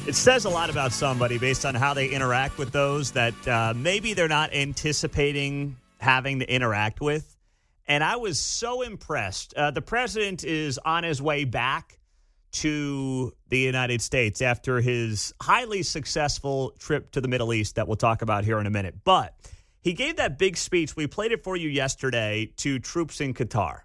It says a lot about somebody based on how they interact with those that maybe they're not anticipating having to interact with. And I was so impressed. The president is on his way back to the United States after his highly successful trip to the Middle East that we'll talk about here in a minute. But he gave that big speech. We played it for you yesterday to troops in Qatar.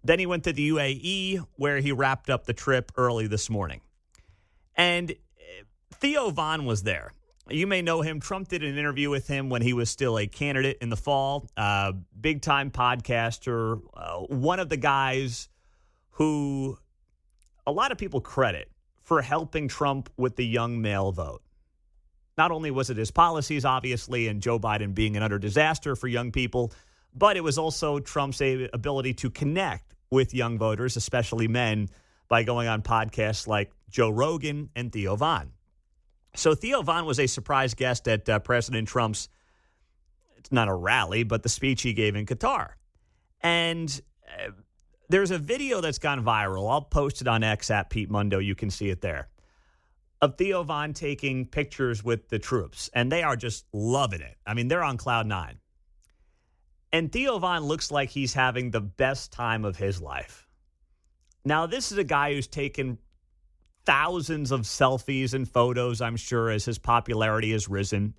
Then he went to the UAE, where he wrapped up the trip early this morning. And Theo Von was there. You may know him. Trump did an interview with him when he was still a candidate in the fall. Big-time podcaster. One of the guys who a lot of people credit for helping Trump with the young male vote. Not only was it his policies, obviously, and Joe Biden being an utter disaster for young people, but it was also Trump's ability to connect with young voters, especially men, by going on podcasts like Joe Rogan and Theo Von. So Theo Von was a surprise guest at President Trump's, it's not a rally, but the speech he gave in Qatar. And there's a video that's gone viral. I'll post it on X at Pete Mundo. You can see it there. Of Theo Von taking pictures with the troops. And they are just loving it. I mean, they're on cloud nine. And Theo Von looks like he's having the best time of his life. Now, this is a guy who's taken thousands of selfies and photos, I'm sure, as his popularity has risen.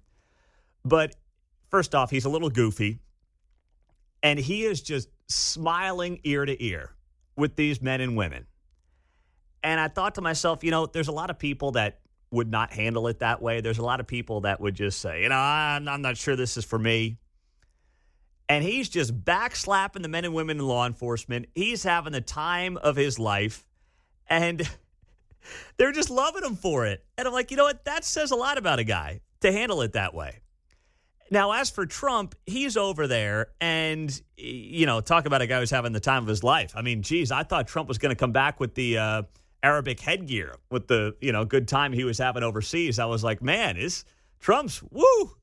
But first off, he's a little goofy. And he is just smiling ear to ear with these men and women. And I thought to myself, there's a lot of people that would not handle it that way. There's a lot of people that would just say, I'm not sure this is for me. And he's just backslapping the men and women in law enforcement. He's having the time of his life. And they're just loving him for it. And I'm like, you know what? That says a lot about a guy to handle it that way. Now, as for Trump, he's over there and, talk about a guy who's having the time of his life. I mean, geez, I thought Trump was going to come back with the Arabic headgear with the, good time he was having overseas. I was like, man, Trump's, woo,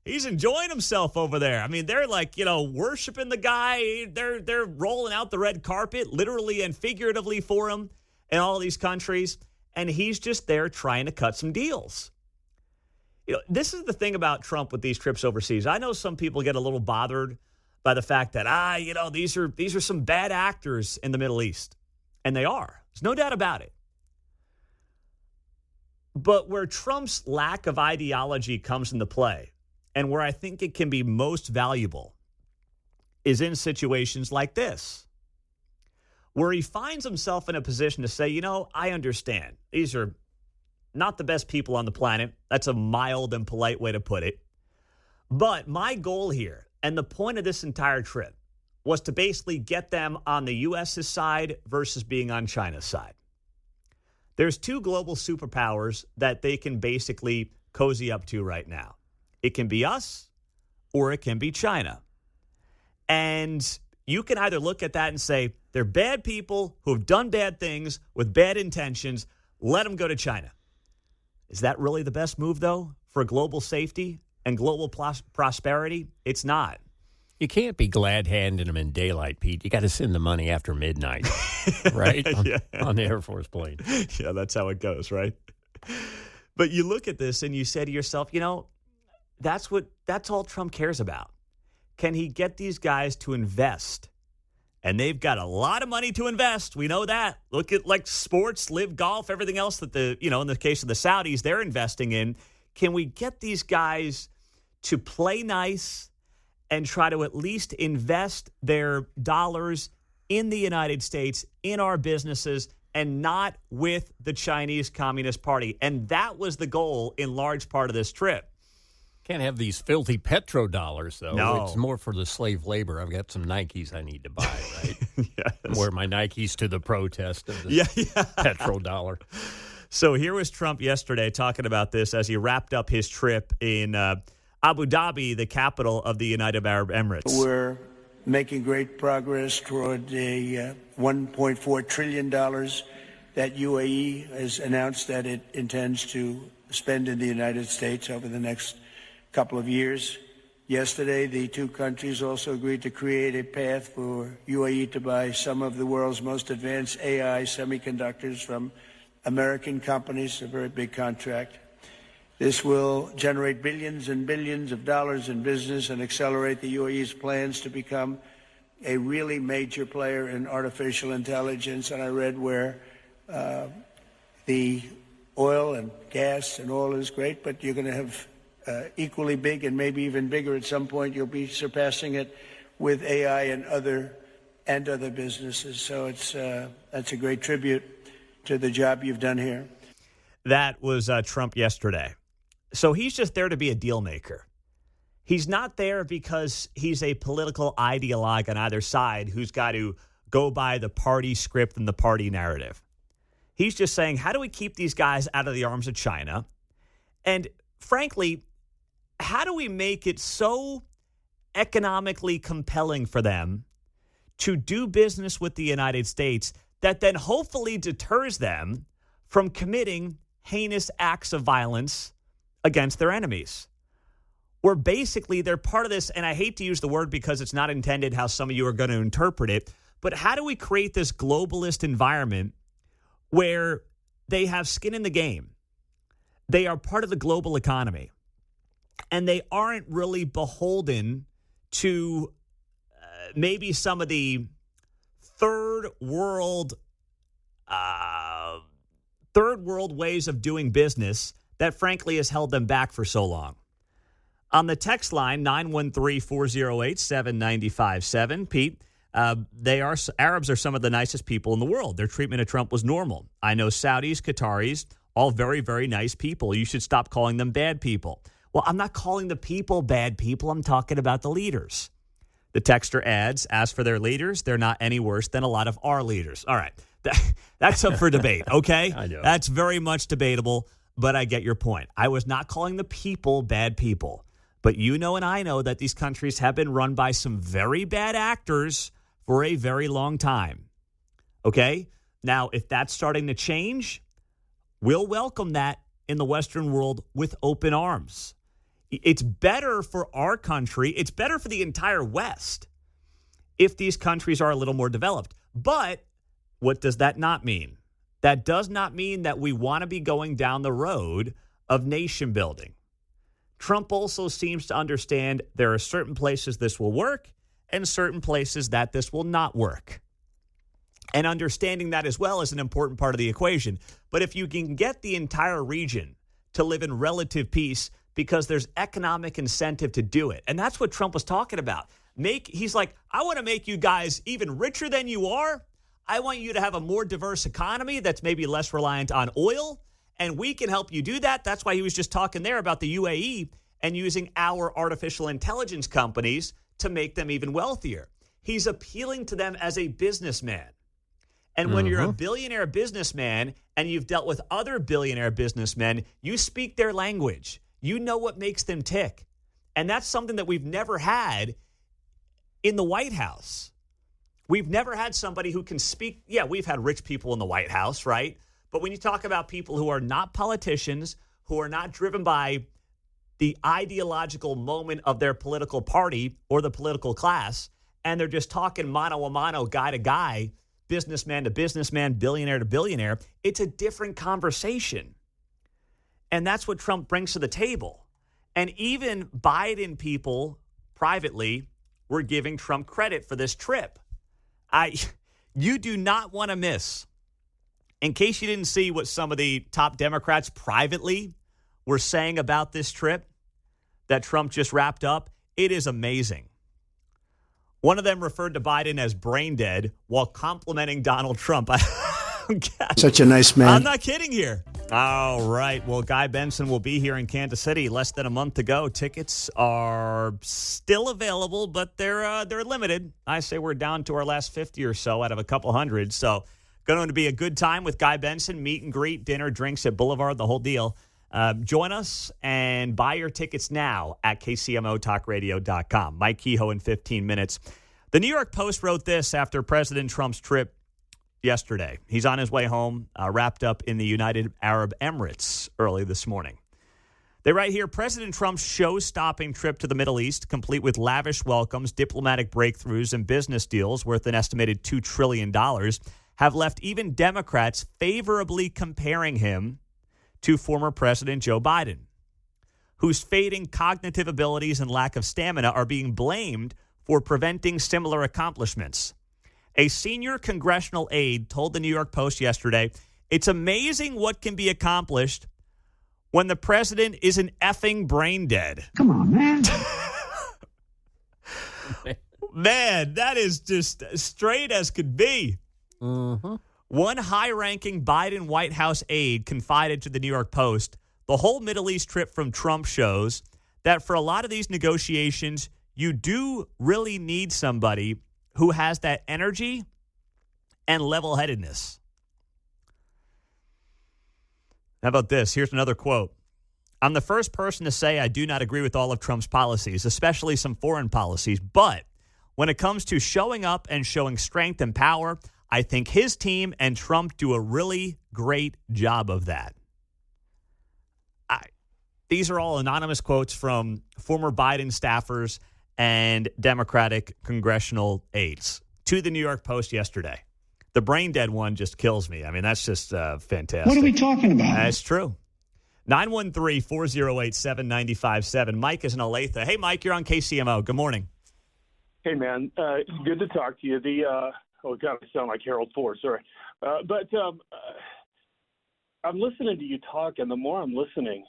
he's enjoying himself over there. I mean, they're like, worshiping the guy. They're rolling out the red carpet, literally and figuratively for him in all these countries. And he's just there trying to cut some deals. This is the thing about Trump with these trips overseas. I know some people get a little bothered by the fact that, these are some bad actors in the Middle East. And they are. There's no doubt about it. But where Trump's lack of ideology comes into play, and where I think it can be most valuable, is in situations like this, where he finds himself in a position to say, I understand. These are not the best people on the planet. That's a mild and polite way to put it. But my goal here, and the point of this entire trip, was to basically get them on the U.S.'s side versus being on China's side. There's two global superpowers that they can basically cozy up to right now. It can be us or it can be China. And you can either look at that and say, they're bad people who have done bad things with bad intentions. Let them go to China. Is that really the best move, though, for global safety and global prosperity? It's not. You can't be glad-handing them in daylight, Pete. You got to send the money after midnight, right? On the Air Force plane. Yeah, that's how it goes, right? But you look at this and you say to yourself, that's all Trump cares about. Can he get these guys to invest? And they've got a lot of money to invest. We know that. Look at like sports, live golf, everything else that in the case of the Saudis, they're investing in. Can we get these guys to play nice and try to at least invest their dollars in the United States, in our businesses, and not with the Chinese Communist Party? And that was the goal in large part of this trip. Can't have these filthy petrodollars, though. No. It's more for the slave labor. I've got some Nikes I need to buy, right? Yes. Wear my Nikes to the protest of the petrodollar. So here was Trump yesterday talking about this as he wrapped up his trip in Abu Dhabi, the capital of the United Arab Emirates. We're making great progress toward a $1.4 trillion that UAE has announced that it intends to spend in the United States over the next couple of years. Yesterday, the two countries also agreed to create a path for UAE to buy some of the world's most advanced AI semiconductors from American companies, a very big contract. This will generate billions and billions of dollars in business and accelerate the UAE's plans to become a really major player in artificial intelligence. And I read where the oil and gas and oil is great, but you're going to have equally big and maybe even bigger at some point. You'll be surpassing it with AI and other businesses. So that's a great tribute to the job you've done here. That was Trump yesterday. So he's just there to be a deal maker. He's not there because he's a political ideologue on either side who's got to go by the party script and the party narrative. He's just saying, how do we keep these guys out of the arms of China? And frankly, how do we make it so economically compelling for them to do business with the United States that then hopefully deters them from committing heinous acts of violence against their enemies? Where basically they're part of this, and I hate to use the word because it's not intended how some of you are going to interpret it, but how do we create this globalist environment where they have skin in the game? They are part of the global economy, and they aren't really beholden to maybe some of the third world ways of doing business that frankly has held them back for so long. On the text line, 913-408-7957, Pete, Arabs are some of the nicest people in the world. Their treatment of Trump was normal. I know Saudis, Qataris, all very, very nice people. You should stop calling them bad people. Well, I'm not calling the people bad people. I'm talking about the leaders. The texter adds, as for their leaders, they're not any worse than a lot of our leaders. All right. That's up for debate, okay? I know. That's very much debatable, but I get your point. I was not calling the people bad people. But you know and I know that these countries have been run by some very bad actors for a very long time. Okay? Now, if that's starting to change, we'll welcome that in the Western world with open arms. It's better for our country. It's better for the entire West if these countries are a little more developed. But what does that not mean? That does not mean that we want to be going down the road of nation building. Trump also seems to understand there are certain places this will work and certain places that this will not work. And understanding that as well is an important part of the equation. But if you can get the entire region to live in relative peace because there's economic incentive to do it, and that's what Trump was talking about. He's like, I want to make you guys even richer than you are. I want you to have a more diverse economy that's maybe less reliant on oil, and we can help you do that. That's why he was just talking there about the UAE and using our artificial intelligence companies to make them even wealthier. He's appealing to them as a businessman. And when you're a billionaire businessman and you've dealt with other billionaire businessmen, you speak their language. You know what makes them tick. And that's something that we've never had in the White House. We've never had somebody who can speak. Yeah, we've had rich people in the White House, right? But when you talk about people who are not politicians, who are not driven by the ideological moment of their political party or the political class, and they're just talking mano a mano, guy to guy, businessman to businessman, billionaire to billionaire, it's a different conversation. And that's what Trump brings to the table. And even Biden people privately were giving Trump credit for this trip. You do not want to miss, in case you didn't see what some of the top Democrats privately were saying about this trip that Trump just wrapped up, it is amazing. One of them referred to Biden as brain dead while complimenting Donald Trump. Such a nice man. I'm not kidding here. All right. Well, Guy Benson will be here in Kansas City less than a month to go. Tickets are still available, but they're limited. I say we're down to our last 50 or so out of a couple hundred. So going to be a good time with Guy Benson. Meet and greet, dinner, drinks at Boulevard, the whole deal. Join us and buy your tickets now at KCMOTalkRadio.com. Mike Kehoe in 15 minutes. The New York Post wrote this after President Trump's trip yesterday. He's on his way home, wrapped up in the United Arab Emirates early this morning. They write here, President Trump's show-stopping trip to the Middle East, complete with lavish welcomes, diplomatic breakthroughs, and business deals worth an estimated $2 trillion, have left even Democrats favorably comparing him to former President Joe Biden, whose fading cognitive abilities and lack of stamina are being blamed for preventing similar accomplishments. A senior congressional aide told the New York Post yesterday, "It's amazing what can be accomplished when the president isn't effing brain dead." Come on, man. Man, that is just straight as could be. Mm-hmm. One high-ranking Biden White House aide confided to the New York Post, "The whole Middle East trip from Trump shows that for a lot of these negotiations, you do really need somebody who has that energy and level-headedness." How about this? Here's another quote. "I'm the first person to say I do not agree with all of Trump's policies, especially some foreign policies. But when it comes to showing up and showing strength and power, I think his team and Trump do a really great job of that." These are all anonymous quotes from former Biden staffers and Democratic congressional aides to the New York Post yesterday. The brain dead one just kills me. I mean, that's just fantastic. What are we talking about? That's true. 913-408-7957. Mike is in Olathe. Hey, Mike, you're on KCMO. Good morning. Hey, man. Good to talk to you. God, I sound like Harold Ford. Sorry. But I'm listening to you talk, and the more I'm listening,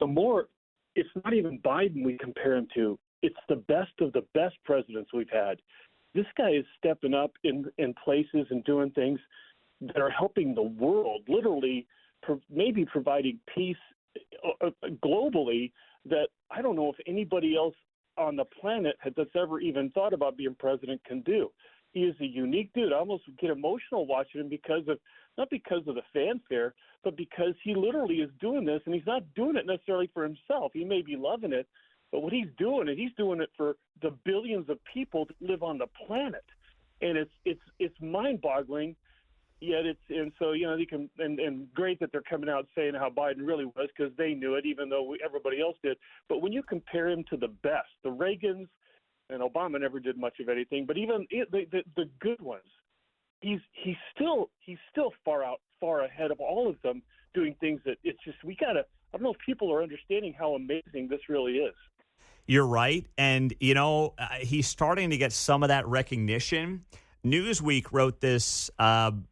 the more it's not even Biden we compare him to. It's the best of the best presidents we've had. This guy is stepping up in places and doing things that are helping the world, literally maybe providing peace globally that I don't know if anybody else on the planet that's ever even thought about being president can do. He is a unique dude. I almost get emotional watching him not because of the fanfare, but because he literally is doing this, and he's not doing it necessarily for himself. He may be loving it, but what he's doing it for the billions of people that live on the planet, and it's mind-boggling. Yet you can and great that they're coming out saying how Biden really was, because they knew it, even though everybody else did. But when you compare him to the best, the Reagans, and Obama never did much of anything, but even the good ones, he's still far ahead of all of them, doing things that it's just I don't know if people are understanding how amazing this really is. You're right, and he's starting to get some of that recognition. Newsweek wrote this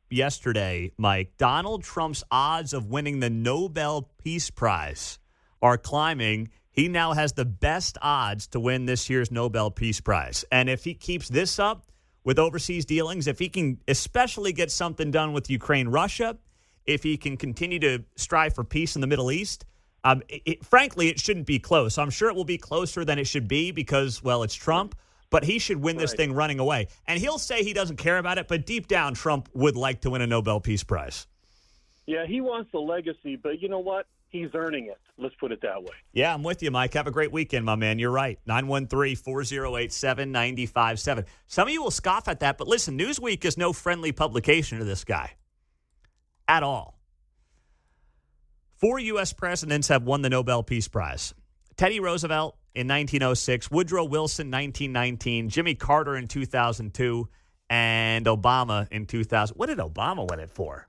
yesterday, Mike. Donald Trump's odds of winning the Nobel Peace Prize are climbing. He now has the best odds to win this year's Nobel Peace Prize. And if he keeps this up with overseas dealings, if he can especially get something done with Ukraine, Russia, if he can continue to strive for peace in the Middle East, frankly, it shouldn't be close. I'm sure it will be closer than it should be because, well, it's Trump. But he should win this thing running away. And he'll say he doesn't care about it, but deep down, Trump would like to win a Nobel Peace Prize. Yeah, he wants the legacy, but you know what? He's earning it. Let's put it that way. Yeah, I'm with you, Mike. Have a great weekend, my man. You're right. 913-408-7957. Some of you will scoff at that, but listen, Newsweek is no friendly publication to this guy at all. 4 U.S. presidents have won the Nobel Peace Prize. Teddy Roosevelt in 1906, Woodrow Wilson 1919, Jimmy Carter in 2002, and Obama in 2000. What did Obama win it for?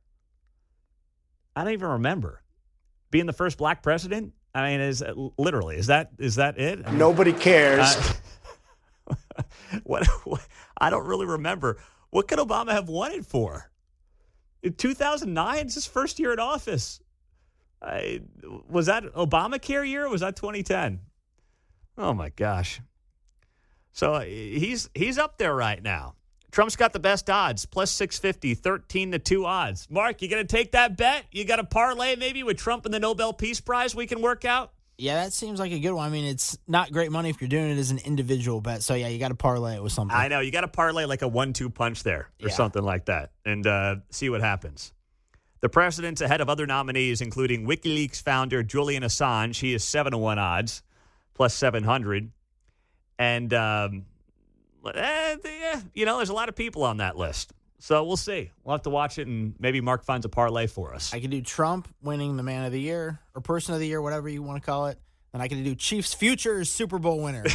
I don't even remember. Being the first black president? I mean, is that it? Nobody cares. What? I don't really remember. What could Obama have won it for? In 2009, it's his first year in office. Was that Obamacare year or was that 2010? Oh, my gosh. So he's up there right now. Trump's got the best odds, plus 650, 13-2 odds. Mark, you going to take that bet? You got a parlay maybe with Trump and the Nobel Peace Prize we can work out? Yeah, that seems like a good one. I mean, it's not great money if you're doing it as an individual bet. So, yeah, you got to parlay it with something. I know. You got to parlay like a 1-2 punch there or something like that and see what happens. The president's ahead of other nominees, including WikiLeaks founder Julian Assange. He is 7-1 odds, plus 700. And, there's a lot of people on that list. So we'll see. We'll have to watch it, and maybe Mark finds a parlay for us. I could do Trump winning the Man of the Year or Person of the Year, whatever you want to call it. Then I could do Chiefs futures Super Bowl winner,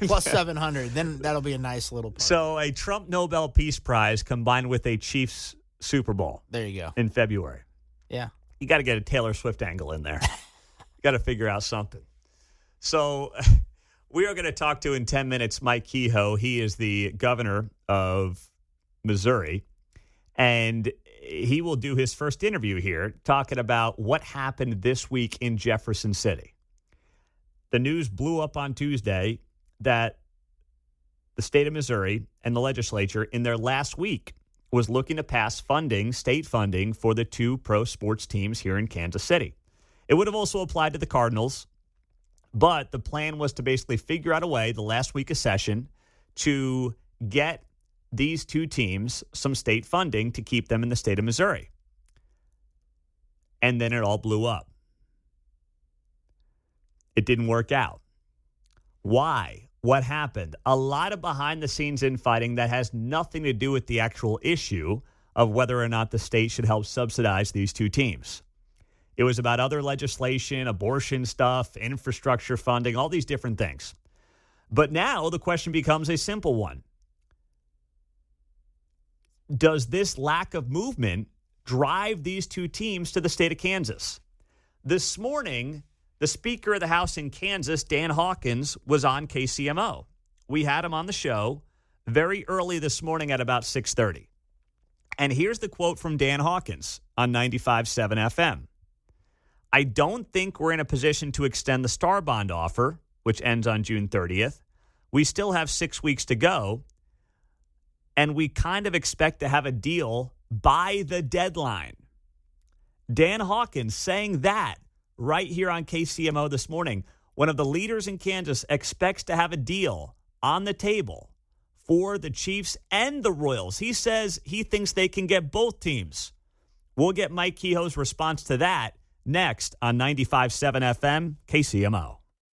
plus 700. Then that'll be a nice little parlay. So a Trump Nobel Peace Prize combined with a Chiefs Super Bowl There you go. in February. Yeah. You got to get a Taylor Swift angle in there. You got to figure out something. So we are going to talk to, in 10 minutes, Mike Kehoe. He is the governor of Missouri, and he will do his first interview here talking about what happened this week in Jefferson City. The news blew up on Tuesday that the state of Missouri and the legislature in their last week was looking to pass funding, state funding, for the 2 pro sports teams here in Kansas City. It would have also applied to the Cardinals, but the plan was to basically figure out a way the last week of session to get these 2 teams some state funding to keep them in the state of Missouri. And then it all blew up. It didn't work out. Why? What happened? A lot of behind-the-scenes infighting that has nothing to do with the actual issue of whether or not the state should help subsidize these 2 teams. It was about other legislation, abortion stuff, infrastructure funding, all these different things. But now the question becomes a simple one. Does this lack of movement drive these 2 teams to the state of Kansas? This morning, the Speaker of the House in Kansas, Dan Hawkins, was on KCMO. We had him on the show very early this morning at about 6:30. And here's the quote from Dan Hawkins on 95.7 FM. I don't think we're in a position to extend the Star Bond offer, which ends on June 30th. We still have 6 weeks to go, and we kind of expect to have a deal by the deadline. Dan Hawkins saying that right here on KCMO this morning. One of the leaders in Kansas expects to have a deal on the table for the Chiefs and the Royals. He says he thinks they can get both teams. We'll get Mike Kehoe's response to that next on 95.7 FM, KCMO.